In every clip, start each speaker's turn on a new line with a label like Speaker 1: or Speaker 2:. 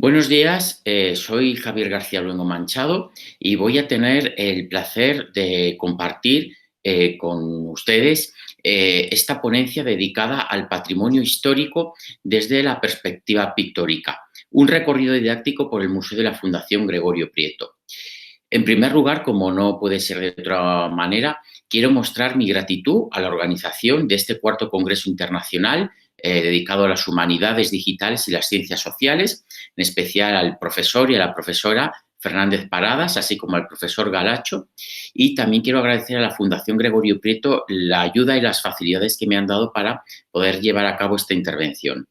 Speaker 1: Buenos días, soy Javier García Luengo Manchado y voy a tener el placer de compartir con ustedes esta ponencia dedicada al patrimonio histórico desde la perspectiva pictórica, un recorrido didáctico por el Museo de la Fundación Gregorio Prieto. En primer lugar, como no puede ser de otra manera, quiero mostrar mi gratitud a la organización de este cuarto Congreso Internacional dedicado a las humanidades digitales y las ciencias sociales, en especial al profesor y a la profesora Fernández Paradas, así como al profesor Galacho. Y también quiero agradecer a la Fundación Gregorio Prieto la ayuda y las facilidades que me han dado para poder llevar a cabo esta intervención.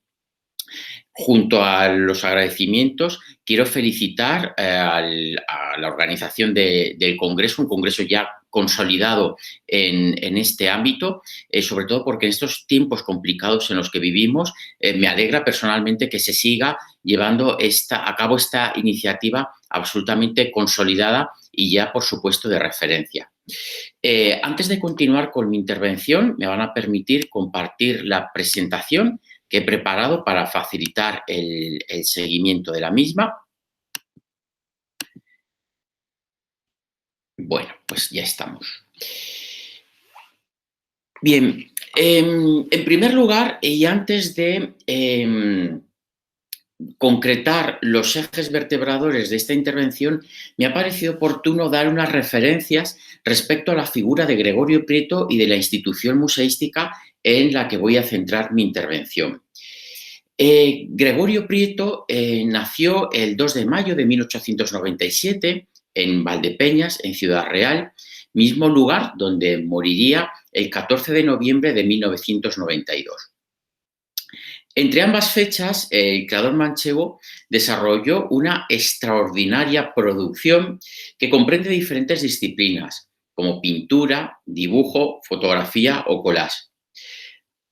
Speaker 1: Junto a los agradecimientos, quiero felicitar a la organización del Congreso, un Congreso ya consolidado en este ámbito, sobre todo porque en estos tiempos complicados en los que vivimos, me alegra personalmente que se siga llevando a cabo esta iniciativa absolutamente consolidada y ya, por supuesto, de referencia. Antes de continuar con mi intervención, me van a permitir compartir la presentación que he preparado para facilitar el seguimiento de la misma. Bueno, pues ya estamos. Bien, en primer lugar, y antes de concretar los ejes vertebradores de esta intervención, me ha parecido oportuno dar unas referencias respecto a la figura de Gregorio Prieto y de la institución museística en la que voy a centrar mi intervención. Gregorio Prieto nació el 2 de mayo de 1897 en Valdepeñas, en Ciudad Real, mismo lugar donde moriría el 14 de noviembre de 1992. Entre ambas fechas, el creador manchego desarrolló una extraordinaria producción que comprende diferentes disciplinas, como pintura, dibujo, fotografía o collage.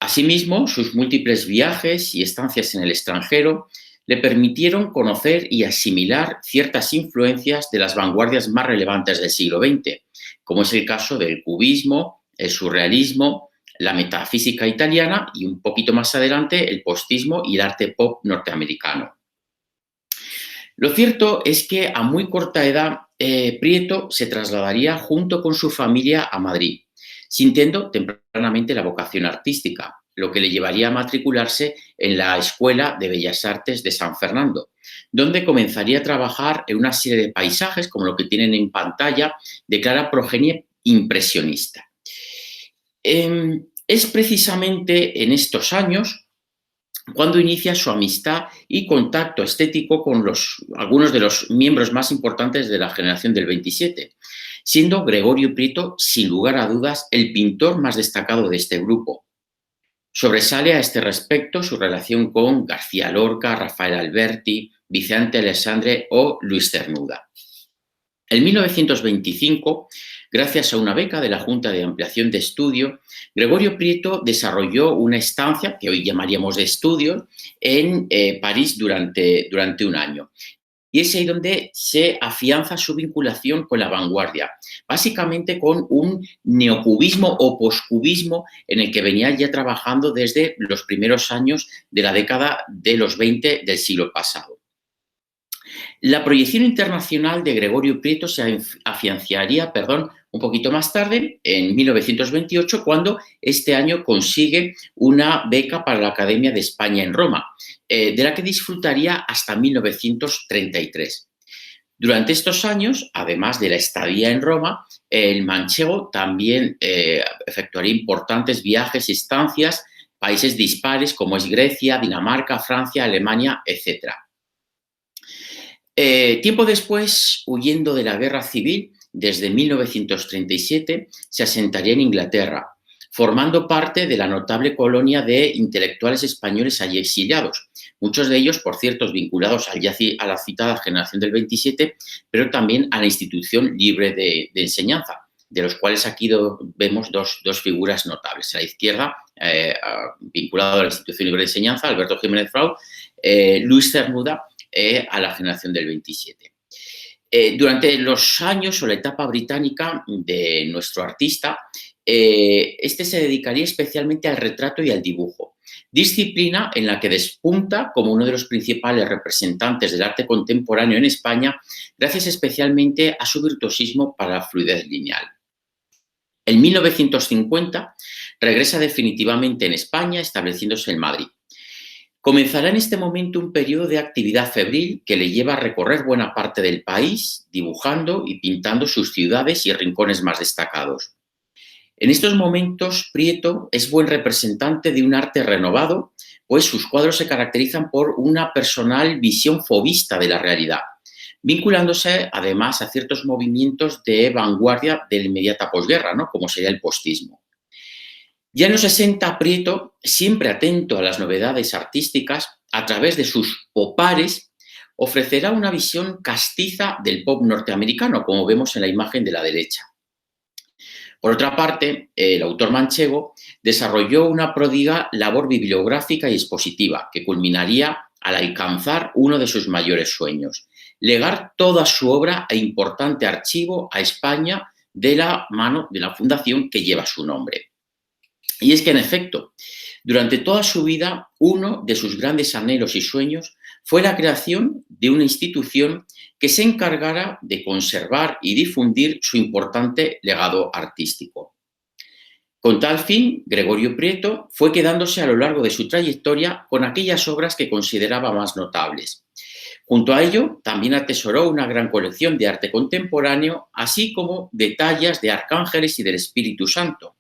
Speaker 1: Asimismo, sus múltiples viajes y estancias en el extranjero le permitieron conocer y asimilar ciertas influencias de las vanguardias más relevantes del siglo XX, como es el caso del cubismo, el surrealismo, la metafísica italiana y un poquito más adelante el postismo y el arte pop norteamericano. Lo cierto es que a muy corta edad Prieto se trasladaría junto con su familia a Madrid, sintiendo tempranamente la vocación artística, lo que le llevaría a matricularse en la Escuela de Bellas Artes de San Fernando, donde comenzaría a trabajar en una serie de paisajes, como lo que tienen en pantalla, de clara progenie impresionista. Es precisamente en estos años cuando inicia su amistad y contacto estético con algunos de los miembros más importantes de la generación del 27, siendo Gregorio Prieto, sin lugar a dudas, el pintor más destacado de este grupo. Sobresale a este respecto su relación con García Lorca, Rafael Alberti, Vicente Alessandre o Luis Cernuda. En 1925, gracias a una beca de la Junta de Ampliación de Estudio, Gregorio Prieto desarrolló una estancia, que hoy llamaríamos de estudios, en París durante un año. Y es ahí donde se afianza su vinculación con la vanguardia, básicamente con un neocubismo o poscubismo en el que venía ya trabajando desde los primeros años de la década de los 20 del siglo pasado. La proyección internacional de Gregorio Prieto se afianzaría un poquito más tarde, en 1928, cuando este año consigue una beca para la Academia de España en Roma, de la que disfrutaría hasta 1933. Durante estos años, además de la estadía en Roma, el manchego también efectuaría importantes viajes y estancias, países dispares como es Grecia, Dinamarca, Francia, Alemania, etc. Tiempo después, huyendo de la guerra civil, desde 1937 se asentaría en Inglaterra, formando parte de la notable colonia de intelectuales españoles allí exiliados, muchos de ellos, por cierto, vinculados a la citada generación del 27, pero también a la institución libre de enseñanza, de los cuales aquí vemos dos figuras notables. A la izquierda, vinculado a la institución libre de enseñanza, Alberto Jiménez Frau, Luis Cernuda, a la generación del 27. Durante los años o la etapa británica de nuestro artista, este se dedicaría especialmente al retrato y al dibujo, disciplina en la que despunta como uno de los principales representantes del arte contemporáneo en España, gracias especialmente a su virtuosismo para la fluidez lineal. En 1950 regresa definitivamente en España, estableciéndose en Madrid. Comenzará en este momento un periodo de actividad febril que le lleva a recorrer buena parte del país, dibujando y pintando sus ciudades y rincones más destacados. En estos momentos, Prieto es buen representante de un arte renovado, pues sus cuadros se caracterizan por una personal visión fauvista de la realidad, vinculándose además a ciertos movimientos de vanguardia de la inmediata posguerra, ¿no?, como sería el postismo. Ya en los 60, Prieto, siempre atento a las novedades artísticas, a través de sus opares, ofrecerá una visión castiza del pop norteamericano, como vemos en la imagen de la derecha. Por otra parte, el autor manchego desarrolló una pródiga labor bibliográfica y expositiva que culminaría al alcanzar uno de sus mayores sueños: legar toda su obra e importante archivo a España de la mano de la fundación que lleva su nombre. Y es que, en efecto, durante toda su vida, uno de sus grandes anhelos y sueños fue la creación de una institución que se encargara de conservar y difundir su importante legado artístico. Con tal fin, Gregorio Prieto fue quedándose a lo largo de su trayectoria con aquellas obras que consideraba más notables. Junto a ello, también atesoró una gran colección de arte contemporáneo, así como de tallas de arcángeles y del Espíritu Santo.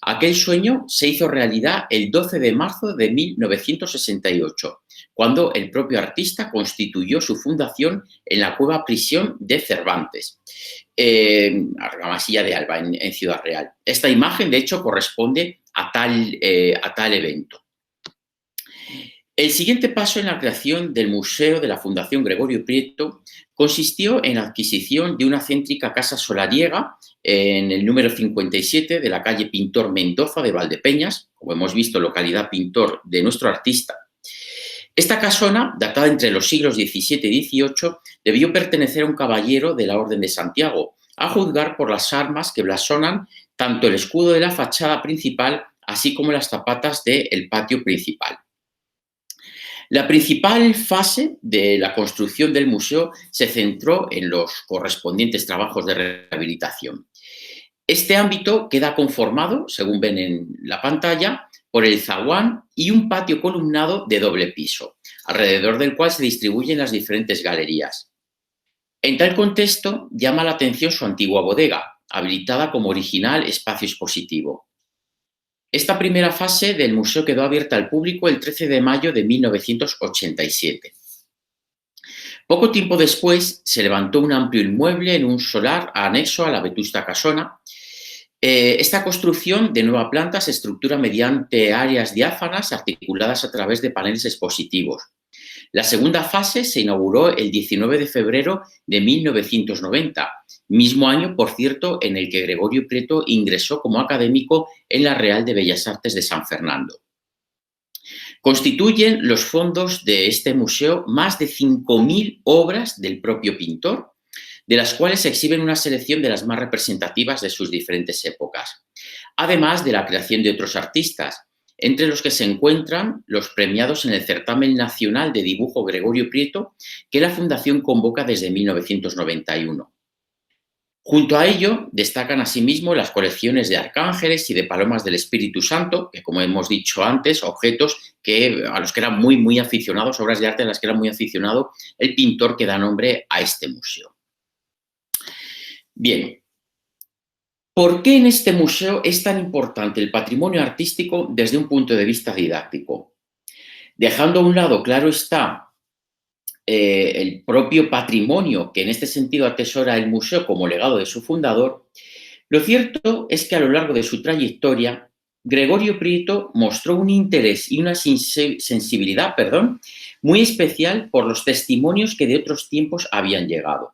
Speaker 1: Aquel sueño se hizo realidad el 12 de marzo de 1968, cuando el propio artista constituyó su fundación en la cueva prisión de Cervantes, Argamasilla de Alba, en Ciudad Real. Esta imagen, de hecho, corresponde a tal evento. El siguiente paso en la creación del Museo de la Fundación Gregorio Prieto consistió en la adquisición de una céntrica casa solariega en el número 57 de la calle Pintor Mendoza de Valdepeñas, como hemos visto, localidad pintor de nuestro artista. Esta casona, datada entre los siglos XVII y XVIII, debió pertenecer a un caballero de la Orden de Santiago, a juzgar por las armas que blasonan tanto el escudo de la fachada principal, así como las zapatas del patio principal. La principal fase de la construcción del museo se centró en los correspondientes trabajos de rehabilitación. Este ámbito queda conformado, según ven en la pantalla, por el zaguán y un patio columnado de doble piso, alrededor del cual se distribuyen las diferentes galerías. En tal contexto, llama la atención su antigua bodega, habilitada como original espacio expositivo. Esta primera fase del museo quedó abierta al público el 13 de mayo de 1987. Poco tiempo después se levantó un amplio inmueble en un solar anexo a la vetusta casona. Esta construcción de nueva planta se estructura mediante áreas diáfanas articuladas a través de paneles expositivos. La segunda fase se inauguró el 19 de febrero de 1990, mismo año, por cierto, en el que Gregorio Prieto ingresó como académico en la Real de Bellas Artes de San Fernando. Constituyen los fondos de este museo más de 5.000 obras del propio pintor, de las cuales se exhiben una selección de las más representativas de sus diferentes épocas, además de la creación de otros artistas, entre los que se encuentran los premiados en el Certamen Nacional de Dibujo Gregorio Prieto, que la Fundación convoca desde 1991. Junto a ello, destacan asimismo las colecciones de arcángeles y de palomas del Espíritu Santo, que, como hemos dicho antes, objetos a los que era muy aficionados, obras de arte a las que era muy aficionado el pintor que da nombre a este museo. Bien, ¿por qué en este museo es tan importante el patrimonio artístico desde un punto de vista didáctico? Dejando a un lado, claro está, el propio patrimonio que en este sentido atesora el museo como legado de su fundador, lo cierto es que a lo largo de su trayectoria, Gregorio Prieto mostró un interés y una sensibilidad, muy especial por los testimonios que de otros tiempos habían llegado.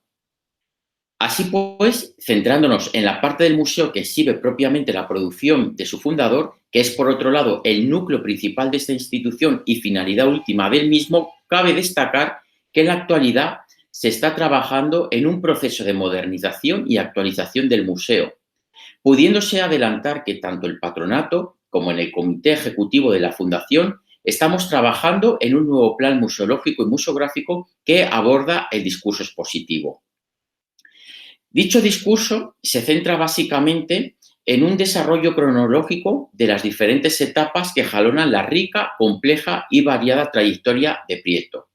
Speaker 1: Así pues, centrándonos en la parte del museo que exhibe propiamente la producción de su fundador, que es por otro lado el núcleo principal de esta institución y finalidad última del mismo, cabe destacar que en la actualidad se está trabajando en un proceso de modernización y actualización del museo, pudiéndose adelantar que tanto el patronato como en el comité ejecutivo de la fundación estamos trabajando en un nuevo plan museológico y museográfico que aborda el discurso expositivo. Dicho discurso se centra básicamente en un desarrollo cronológico de las diferentes etapas que jalonan la rica, compleja y variada trayectoria de Prieto.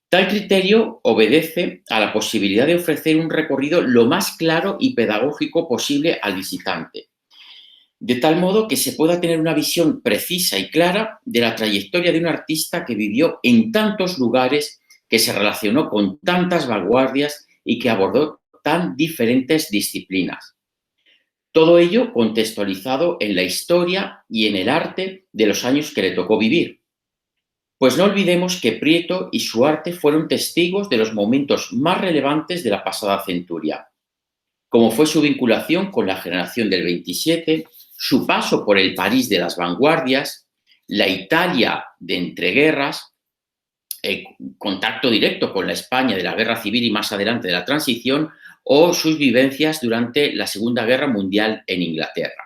Speaker 1: Tal criterio obedece a la posibilidad de ofrecer un recorrido lo más claro y pedagógico posible al visitante, de tal modo que se pueda tener una visión precisa y clara de la trayectoria de un artista que vivió en tantos lugares, que se relacionó con tantas vanguardias y que abordó tan diferentes disciplinas. Todo ello contextualizado en la historia y en el arte de los años que le tocó vivir. Pues no olvidemos que Prieto y su arte fueron testigos de los momentos más relevantes de la pasada centuria, como fue su vinculación con la generación del 27, su paso por el París de las vanguardias, la Italia de entreguerras, el contacto directo con la España de la Guerra Civil y más adelante de la Transición, o sus vivencias durante la Segunda Guerra Mundial en Inglaterra.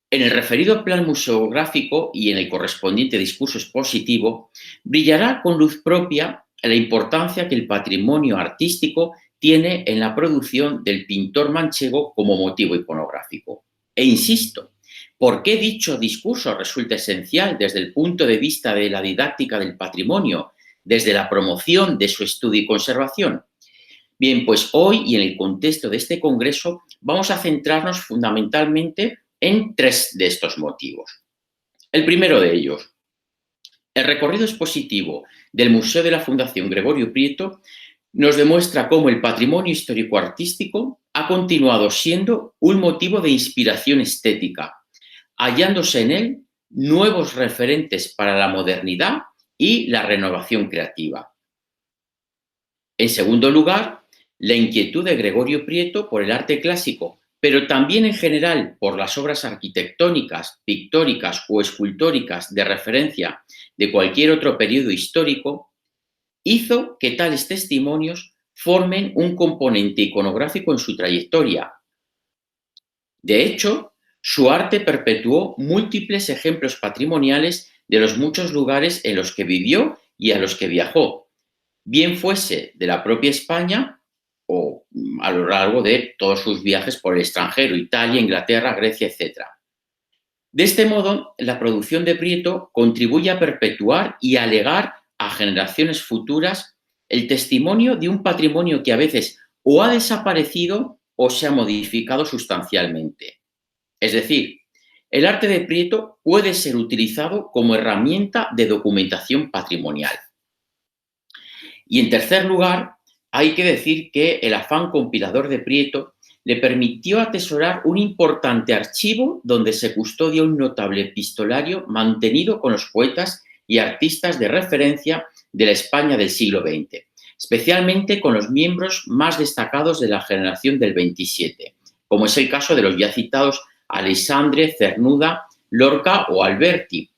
Speaker 1: En el referido plan museográfico y en el correspondiente discurso expositivo, brillará con luz propia la importancia que el patrimonio artístico tiene en la producción del pintor manchego como motivo iconográfico. E insisto, ¿por qué dicho discurso resulta esencial desde el punto de vista de la didáctica del patrimonio, desde la promoción de su estudio y conservación? Bien, pues hoy y en el contexto de este congreso vamos a centrarnos fundamentalmente en tres de estos motivos. El primero de ellos, el recorrido expositivo del Museo de la Fundación Gregorio Prieto nos demuestra cómo el patrimonio histórico-artístico ha continuado siendo un motivo de inspiración estética, hallándose en él nuevos referentes para la modernidad y la renovación creativa. En segundo lugar, la inquietud de Gregorio Prieto por el arte clásico, pero también en general por las obras arquitectónicas, pictóricas o escultóricas de referencia de cualquier otro periodo histórico, hizo que tales testimonios formen un componente iconográfico en su trayectoria. De hecho, su arte perpetuó múltiples ejemplos patrimoniales de los muchos lugares en los que vivió y a los que viajó, bien fuese de la propia España o a lo largo de todos sus viajes por el extranjero, Italia, Inglaterra, Grecia, etc. De este modo, la producción de Prieto contribuye a perpetuar y a legar a generaciones futuras el testimonio de un patrimonio que a veces o ha desaparecido o se ha modificado sustancialmente. Es decir, el arte de Prieto puede ser utilizado como herramienta de documentación patrimonial. Y en tercer lugar, hay que decir que el afán compilador de Prieto le permitió atesorar un importante archivo donde se custodia un notable epistolario mantenido con los poetas y artistas de referencia de la España del siglo XX, especialmente con los miembros más destacados de la generación del 27, como es el caso de los ya citados Aleixandre, Cernuda, Lorca o Alberti.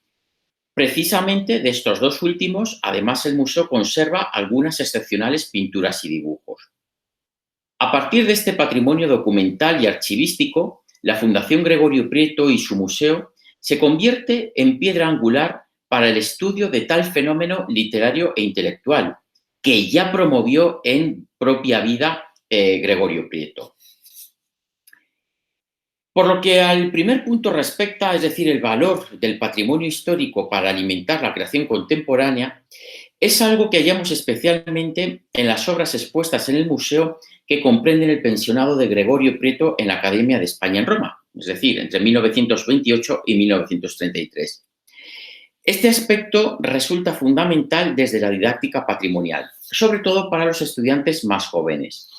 Speaker 1: Precisamente de estos dos últimos, además, el museo conserva algunas excepcionales pinturas y dibujos. A partir de este patrimonio documental y archivístico, la Fundación Gregorio Prieto y su museo se convierte en piedra angular para el estudio de tal fenómeno literario e intelectual, que ya promovió en propia vida Gregorio Prieto. Por lo que al primer punto respecta, es decir, el valor del patrimonio histórico para alimentar la creación contemporánea, es algo que hallamos especialmente en las obras expuestas en el museo que comprenden el pensionado de Gregorio Prieto en la Academia de España en Roma, es decir, entre 1928 y 1933. Este aspecto resulta fundamental desde la didáctica patrimonial, sobre todo para los estudiantes más jóvenes,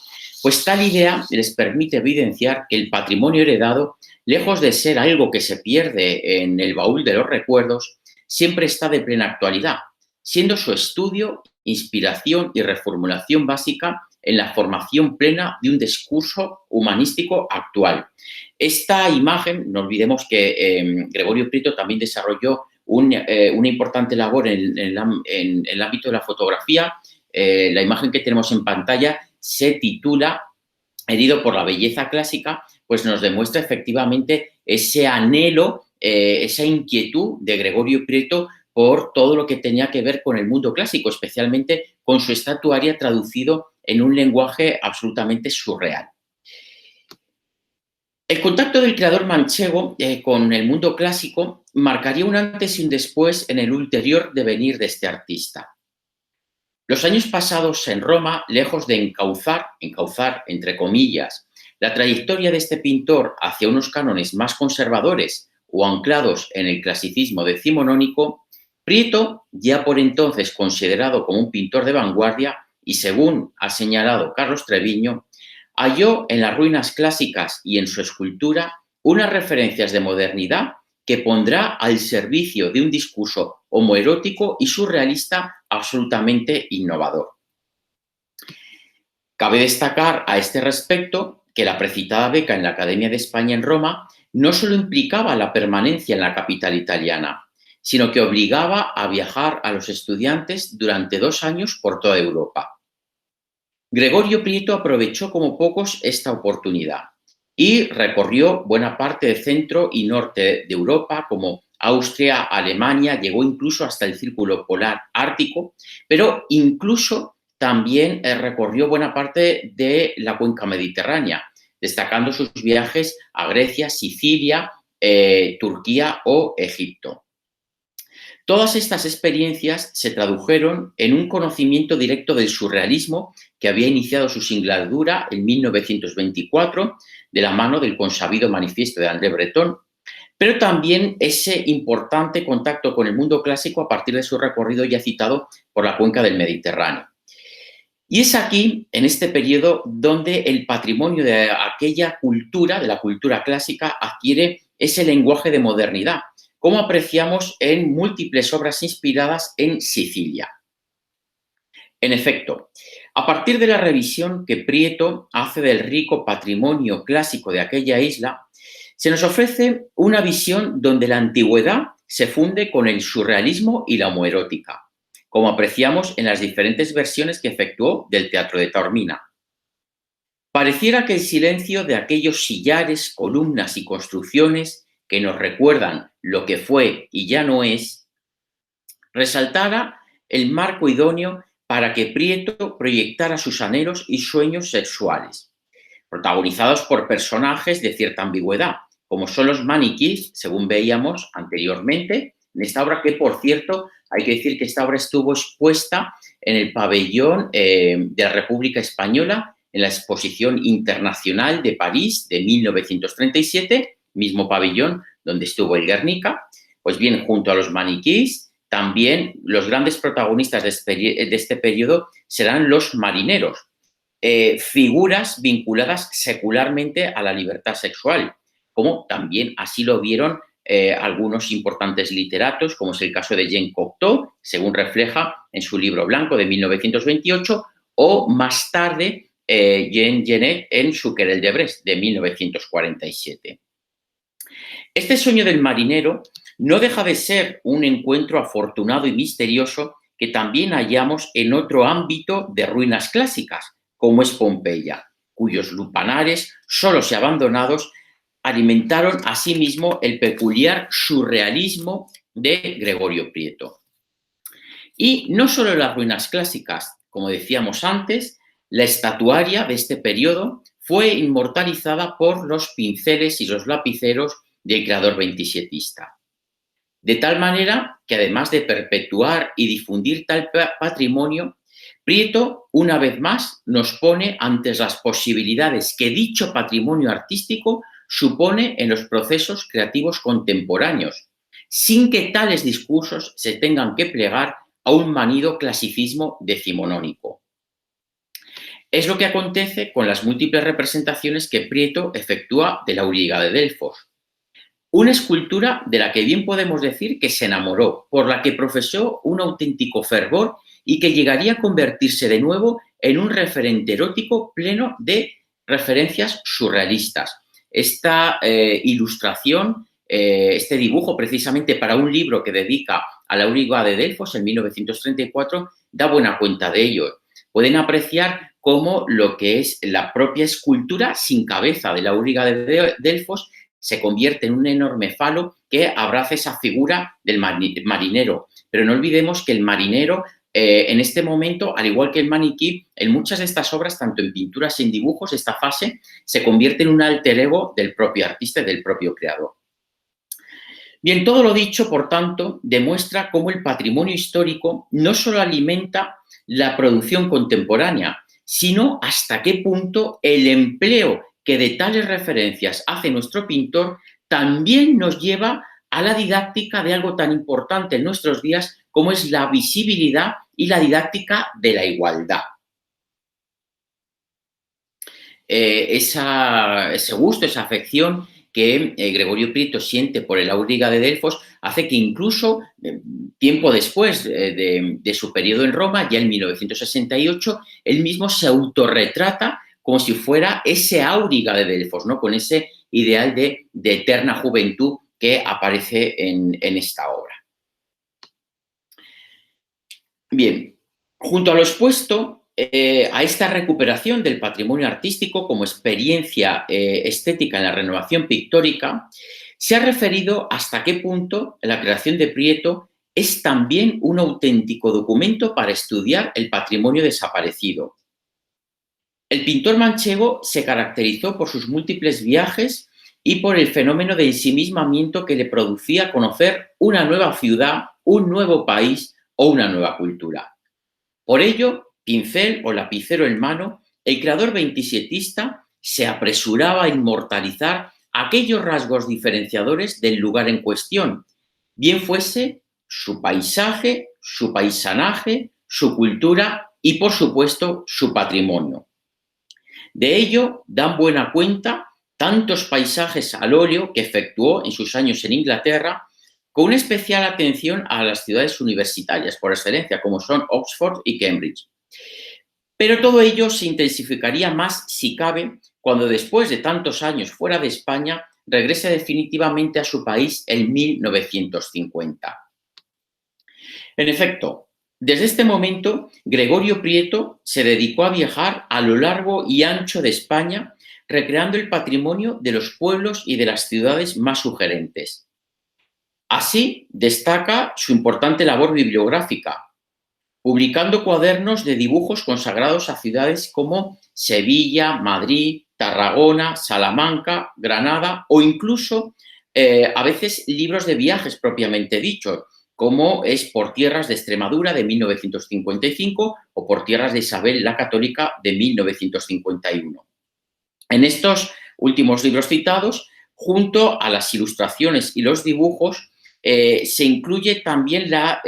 Speaker 1: pues tal idea les permite evidenciar que el patrimonio heredado, lejos de ser algo que se pierde en el baúl de los recuerdos, siempre está de plena actualidad, siendo su estudio, inspiración y reformulación básica en la formación plena de un discurso humanístico actual. Esta imagen, no olvidemos que Gregorio Prieto también desarrolló una importante labor en el ámbito de la fotografía. La imagen que tenemos en pantalla se titula Herido por la belleza clásica, pues nos demuestra efectivamente ese anhelo esa inquietud de Gregorio Prieto por todo lo que tenía que ver con el mundo clásico, especialmente con su estatuaria traducido en un lenguaje absolutamente surreal. El contacto del creador manchego con el mundo clásico marcaría un antes y un después en el ulterior devenir de este artista. Los años pasados en Roma, lejos de encauzar entre comillas, la trayectoria de este pintor hacia unos cánones más conservadores o anclados en el clasicismo decimonónico, Prieto, ya por entonces considerado como un pintor de vanguardia y según ha señalado Carlos Treviño, halló en las ruinas clásicas y en su escultura unas referencias de modernidad que pondrá al servicio de un discurso homoerótico y surrealista absolutamente innovador. Cabe destacar a este respecto que la precitada beca en la Academia de España en Roma no solo implicaba la permanencia en la capital italiana, sino que obligaba a viajar a los estudiantes durante 2 años por toda Europa. Gregorio Prieto aprovechó como pocos esta oportunidad y recorrió buena parte de centro y norte de Europa, como Austria, Alemania, llegó incluso hasta el Círculo Polar Ártico, pero incluso también recorrió buena parte de la cuenca mediterránea, destacando sus viajes a Grecia, Sicilia, Turquía o Egipto. Todas estas experiencias se tradujeron en un conocimiento directo del surrealismo que había iniciado su singladura en 1924 de la mano del consabido manifiesto de André Breton, pero también ese importante contacto con el mundo clásico a partir de su recorrido ya citado por la cuenca del Mediterráneo. Y es aquí, en este periodo, donde el patrimonio de aquella cultura, de la cultura clásica, adquiere ese lenguaje de modernidad, como apreciamos en múltiples obras inspiradas en Sicilia. En efecto, a partir de la revisión que Prieto hace del rico patrimonio clásico de aquella isla, se nos ofrece una visión donde la antigüedad se funde con el surrealismo y la homoerótica, como apreciamos en las diferentes versiones que efectuó del Teatro de Taormina. Pareciera que el silencio de aquellos sillares, columnas y construcciones que nos recuerdan lo que fue y ya no es, resaltara el marco idóneo para que Prieto proyectara sus anhelos y sueños sexuales, protagonizados por personajes de cierta ambigüedad, como son los maniquís, según veíamos anteriormente, en esta obra que, por cierto, hay que decir que esta obra estuvo expuesta en el pabellón de la República Española en la Exposición Internacional de París de 1937, mismo pabellón donde estuvo el Guernica. Pues bien, junto a los maniquís, también los grandes protagonistas de este periodo serán los marineros, figuras vinculadas secularmente a la libertad sexual, como también así lo vieron algunos importantes literatos, como es el caso de Jean Cocteau, según refleja en su libro blanco de 1928, o más tarde Jean Genet en su Querelle de Brest de 1947. Este sueño del marinero no deja de ser un encuentro afortunado y misterioso que también hallamos en otro ámbito de ruinas clásicas, como es Pompeya, cuyos lupanares, solos y abandonados, alimentaron asimismo el peculiar surrealismo de Gregorio Prieto. Y no solo las ruinas clásicas, como decíamos antes, la estatuaria de este periodo fue inmortalizada por los pinceles y los lapiceros del creador veintisietista. De tal manera que además de perpetuar y difundir tal patrimonio, Prieto, una vez más, nos pone ante las posibilidades que dicho patrimonio artístico supone en los procesos creativos contemporáneos, sin que tales discursos se tengan que plegar a un manido clasicismo decimonónico. Es lo que acontece con las múltiples representaciones que Prieto efectúa de la Auriga de Delfos. Una escultura de la que bien podemos decir que se enamoró, por la que profesó un auténtico fervor y que llegaría a convertirse de nuevo en un referente erótico pleno de referencias surrealistas. Esta ilustración, este dibujo precisamente para un libro que dedica a la Auriga de Delfos en 1934, da buena cuenta de ello. Pueden apreciar cómo lo que es la propia escultura sin cabeza de la Auriga de Delfos se convierte en un enorme falo que abraza esa figura del marinero. Pero no olvidemos que el marinero, en este momento, al igual que el maniquí, en muchas de estas obras, tanto en pinturas y en dibujos, esta fase se convierte en un alter ego del propio artista y del propio creador. Bien, todo lo dicho, por tanto, demuestra cómo el patrimonio histórico no solo alimenta la producción contemporánea, sino hasta qué punto el empleo que de tales referencias hace nuestro pintor también nos lleva a la didáctica de algo tan importante en nuestros días como es la visibilidad y la didáctica de la igualdad. Ese gusto, esa afección que Gregorio Prieto siente por el Auriga de Delfos hace que incluso tiempo después de su periodo en Roma, ya en 1968, él mismo se autorretrata como si fuera ese Auriga de Delfos, ¿no? Con ese ideal de eterna juventud que aparece en esta obra. Bien, junto a lo expuesto, a esta recuperación del patrimonio artístico como experiencia estética en la renovación pictórica, se ha referido hasta qué punto la creación de Prieto es también un auténtico documento para estudiar el patrimonio desaparecido. El pintor manchego se caracterizó por sus múltiples viajes y por el fenómeno de ensimismamiento que le producía conocer una nueva ciudad, un nuevo país o una nueva cultura. Por ello, pincel o lapicero en mano, el creador veintisietista se apresuraba a inmortalizar aquellos rasgos diferenciadores del lugar en cuestión, bien fuese su paisaje, su paisanaje, su cultura y, por supuesto, su patrimonio. De ello dan buena cuenta tantos paisajes al óleo que efectuó en sus años en Inglaterra, con una especial atención a las ciudades universitarias por excelencia, como son Oxford y Cambridge. Pero todo ello se intensificaría más, si cabe, cuando después de tantos años fuera de España, regrese definitivamente a su país en 1950. En efecto, desde este momento, Gregorio Prieto se dedicó a viajar a lo largo y ancho de España, recreando el patrimonio de los pueblos y de las ciudades más sugerentes. Así, destaca su importante labor bibliográfica, publicando cuadernos de dibujos consagrados a ciudades como Sevilla, Madrid, Tarragona, Salamanca, Granada o incluso a veces libros de viajes propiamente dichos, como es Por tierras de Extremadura de 1955 o Por tierras de Isabel la Católica de 1951. En estos últimos libros citados, junto a las ilustraciones y los dibujos, se incluye también la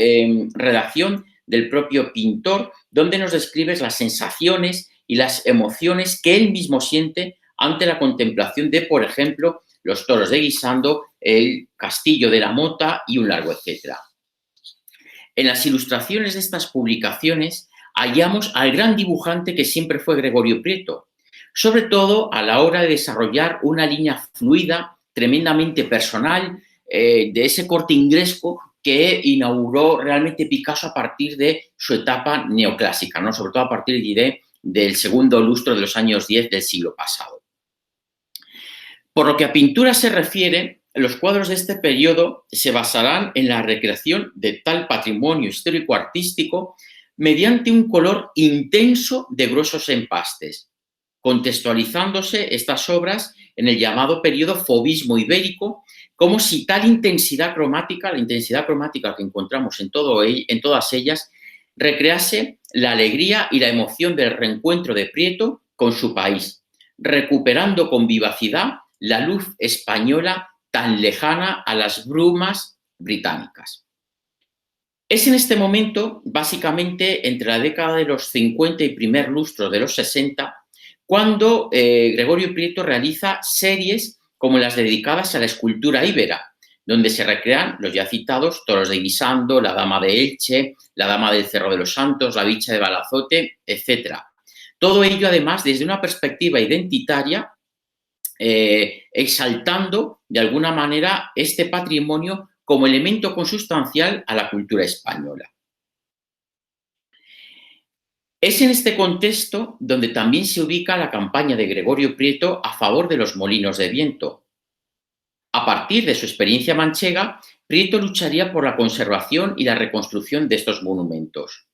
Speaker 1: redacción del propio pintor, donde nos describe las sensaciones y las emociones que él mismo siente ante la contemplación de, por ejemplo, los toros de Guisando, el castillo de la Mota y un largo etcétera. En las ilustraciones de estas publicaciones hallamos al gran dibujante que siempre fue Gregorio Prieto, sobre todo a la hora de desarrollar una línea fluida, tremendamente personal, de ese corte ingresco que inauguró realmente Picasso a partir de su etapa neoclásica, ¿no? Sobre todo a partir, diré, del segundo lustro de los años 10 del siglo pasado. Por lo que a pintura se refiere, los cuadros de este periodo se basarán en la recreación de tal patrimonio histórico-artístico mediante un color intenso de gruesos empastes, contextualizándose estas obras en el llamado periodo fauvismo ibérico, como si tal intensidad cromática, la intensidad cromática que encontramos en todas ellas, recrease la alegría y la emoción del reencuentro de Prieto con su país, recuperando con vivacidad la luz española tan lejana a las brumas británicas. Es en este momento, básicamente entre la década de los 50 y primer lustro de los 60, cuando Gregorio Prieto realiza series como las dedicadas a la escultura íbera, donde se recrean los ya citados toros de Guisando, la Dama de Elche, la Dama del Cerro de los Santos, la Bicha de Balazote, etc. Todo ello, además, desde una perspectiva identitaria, exaltando, de alguna manera, este patrimonio como elemento consustancial a la cultura española. Es en este contexto donde también se ubica la campaña de Gregorio Prieto a favor de los molinos de viento. A partir de su experiencia manchega, Prieto lucharía por la conservación y la reconstrucción de estos monumentos.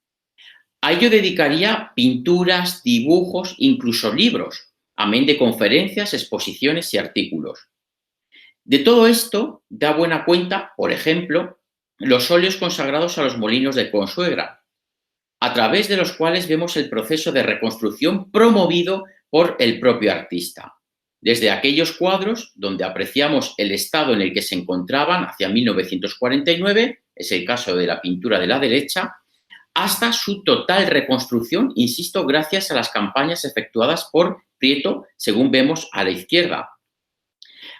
Speaker 1: A ello dedicaría pinturas, dibujos, incluso libros, amén de conferencias, exposiciones y artículos. De todo esto da buena cuenta, por ejemplo, los óleos consagrados a los molinos de Consuegra, a través de los cuales vemos el proceso de reconstrucción promovido por el propio artista. Desde aquellos cuadros donde apreciamos el estado en el que se encontraban hacia 1949, es el caso de la pintura de la derecha, hasta su total reconstrucción, insisto, gracias a las campañas efectuadas por Prieto, según vemos a la izquierda.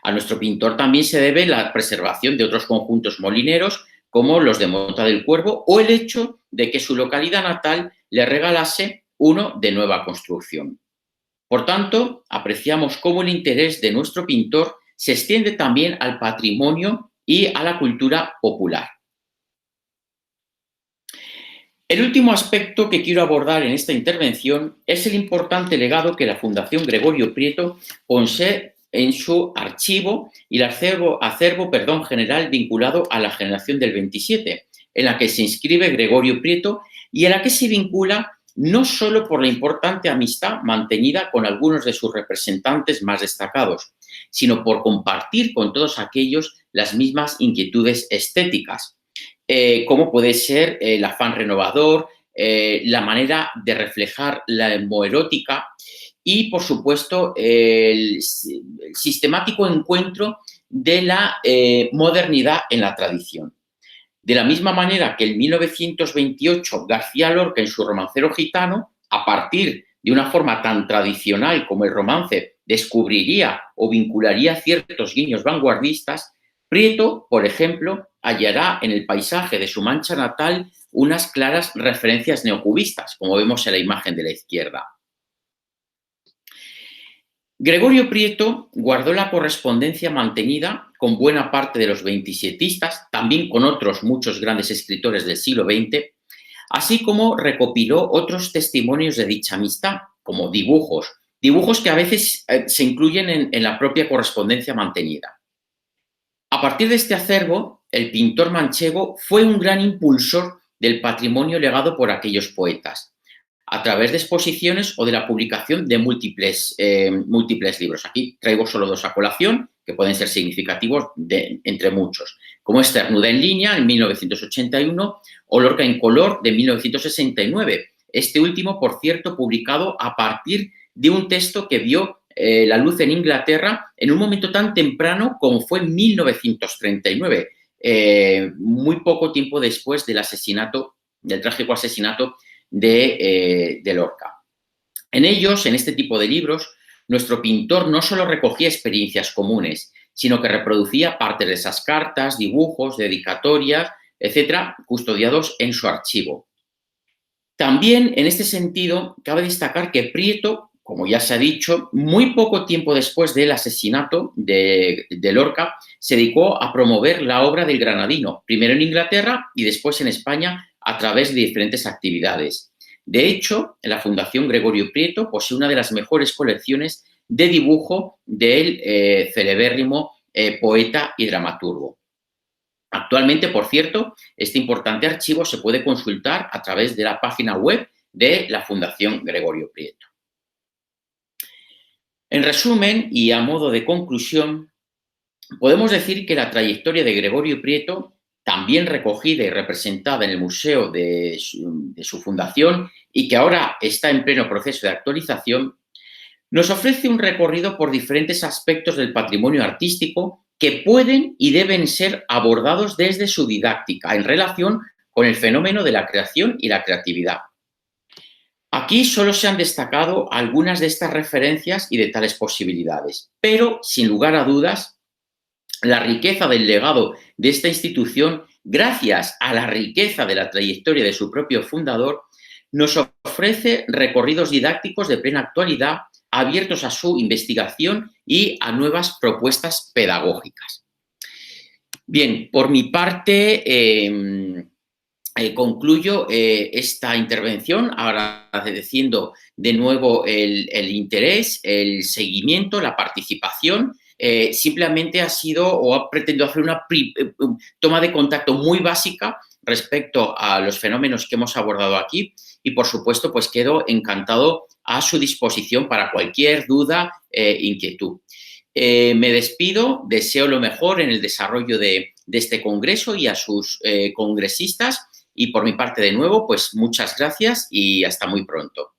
Speaker 1: A nuestro pintor también se debe la preservación de otros conjuntos molineros, como los de Mota del Cuervo, o el hecho de que su localidad natal le regalase uno de nueva construcción. Por tanto, apreciamos cómo el interés de nuestro pintor se extiende también al patrimonio y a la cultura popular. El último aspecto que quiero abordar en esta intervención es el importante legado que la Fundación Gregorio Prieto posee en su archivo y el acervo general vinculado a la generación del 27, en la que se inscribe Gregorio Prieto y a la que se vincula no solo por la importante amistad mantenida con algunos de sus representantes más destacados, sino por compartir con todos aquellos las mismas inquietudes estéticas, como puede ser el afán renovador, la manera de reflejar la homoerótica y, por supuesto, el sistemático encuentro de la modernidad en la tradición. De la misma manera que en 1928 García Lorca, en su Romancero gitano, a partir de una forma tan tradicional como el romance, descubriría o vincularía ciertos guiños vanguardistas, Prieto, por ejemplo, hallará en el paisaje de su Mancha natal unas claras referencias neocubistas, como vemos en la imagen de la izquierda. Gregorio Prieto guardó la correspondencia mantenida con buena parte de los 27istas, también con otros muchos grandes escritores del siglo XX, así como recopiló otros testimonios de dicha amistad, como dibujos que a veces se incluyen en la propia correspondencia mantenida. A partir de este acervo, el pintor manchego fue un gran impulsor del patrimonio legado por aquellos poetas, a través de exposiciones o de la publicación de múltiples libros. Aquí traigo solo dos a colación, que pueden ser significativos entre muchos, como Esternuda en línea, en 1981, o Lorca en color, de 1969. Este último, por cierto, publicado a partir de un texto que vio la luz en Inglaterra en un momento tan temprano como fue en 1939, muy poco tiempo después del trágico asesinato de Lorca. En ellos, en este tipo de libros, nuestro pintor no solo recogía experiencias comunes, sino que reproducía partes de esas cartas, dibujos, dedicatorias, etcétera, custodiados en su archivo. También, en este sentido, cabe destacar que Prieto, como ya se ha dicho, muy poco tiempo después del asesinato de Lorca, se dedicó a promover la obra del granadino, primero en Inglaterra y después en España, a través de diferentes actividades. De hecho, la Fundación Gregorio Prieto posee una de las mejores colecciones de dibujo del celebérrimo poeta y dramaturgo. Actualmente, por cierto, este importante archivo se puede consultar a través de la página web de la Fundación Gregorio Prieto. En resumen, y a modo de conclusión, podemos decir que la trayectoria de Gregorio Prieto, también recogida y representada en el museo de su fundación y que ahora está en pleno proceso de actualización, nos ofrece un recorrido por diferentes aspectos del patrimonio artístico que pueden y deben ser abordados desde su didáctica en relación con el fenómeno de la creación y la creatividad. Aquí solo se han destacado algunas de estas referencias y de tales posibilidades, pero, sin lugar a dudas, la riqueza del legado de esta institución, gracias a la riqueza de la trayectoria de su propio fundador, nos ofrece recorridos didácticos de plena actualidad, abiertos a su investigación y a nuevas propuestas pedagógicas. Bien, por mi parte, concluyo esta intervención agradeciendo de nuevo el interés, el seguimiento, la participación simplemente ha sido o ha pretendido hacer una toma de contacto muy básica respecto a los fenómenos que hemos abordado aquí y, por supuesto, pues quedo encantado a su disposición para cualquier duda, inquietud. Me despido, deseo lo mejor en el desarrollo de este congreso y a sus congresistas y por mi parte, de nuevo, pues muchas gracias y hasta muy pronto.